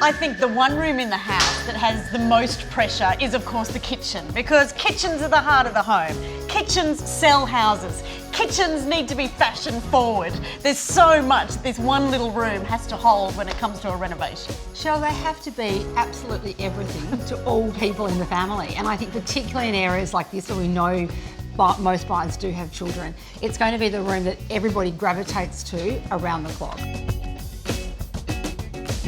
I think the one room in the house that has the most pressure is, of course, the kitchen, because kitchens are the heart of the home. Kitchens sell houses. Kitchens need to be fashion forward. There's so much this one little room has to hold when it comes to a renovation. Shell, they have to be absolutely everything to all people in the family. And I think particularly in areas like this where we know most buyers do have children, it's going to be the room that everybody gravitates to around the clock.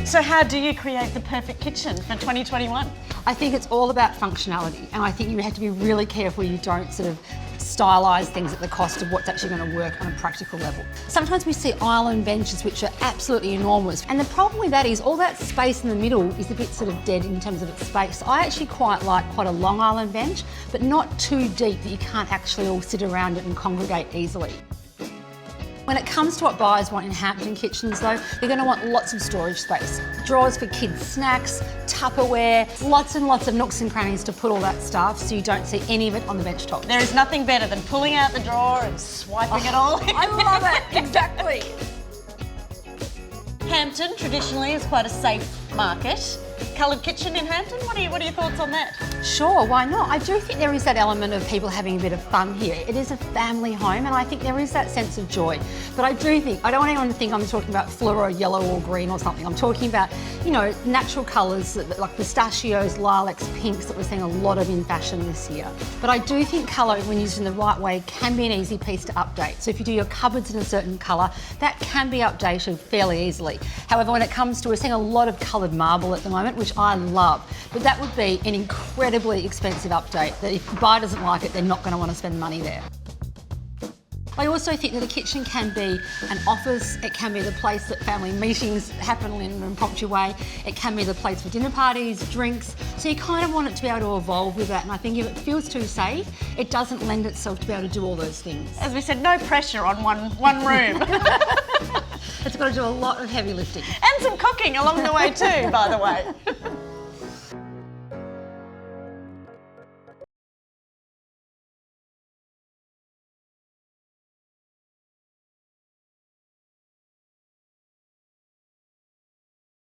So how do you create the perfect kitchen for 2021? I think it's all about functionality, and I think you have to be really careful you don't sort of stylise things at the cost of what's actually going to work on a practical level. Sometimes we see island benches which are absolutely enormous, and the problem with that is all that space in the middle is a bit sort of dead in terms of its space. I actually quite like quite a long island bench, but not too deep that you can't actually all sit around it and congregate easily. When it comes to what buyers want in Hampton kitchens though, they're going to want lots of storage space. Drawers for kids' snacks, Tupperware, lots and lots of nooks and crannies to put all that stuff so you don't see any of it on the bench top. There is nothing better than pulling out the drawer and swiping it all in. I love it, exactly. Hampton traditionally is quite a safe market. Coloured kitchen in Hampton, what are your thoughts on that? Sure, why not? I do think there is that element of people having a bit of fun here. It is a family home and I think there is that sense of joy. But I do think, I don't want anyone to think I'm talking about fluoro yellow or green or something. I'm talking about, you know, natural colours like pistachios, lilacs, pinks that we're seeing a lot of in fashion this year. But I do think colour, when used in the right way, can be an easy piece to update. So if you do your cupboards in a certain colour, that can be updated fairly easily. However, when it comes to, we're seeing a lot of coloured marble at the moment, which I love, but that would be an incredibly expensive update that if the buyer doesn't like it, they're not going to want to spend money there. I also think that a kitchen can be an office, it can be the place that family meetings happen in an impromptu way, it can be the place for dinner parties, drinks, so you kind of want it to be able to evolve with that, and I think if it feels too safe, it doesn't lend itself to be able to do all those things. As we said, no pressure on one room. It's got to do a lot of heavy lifting. And some cooking along the way too, by the way.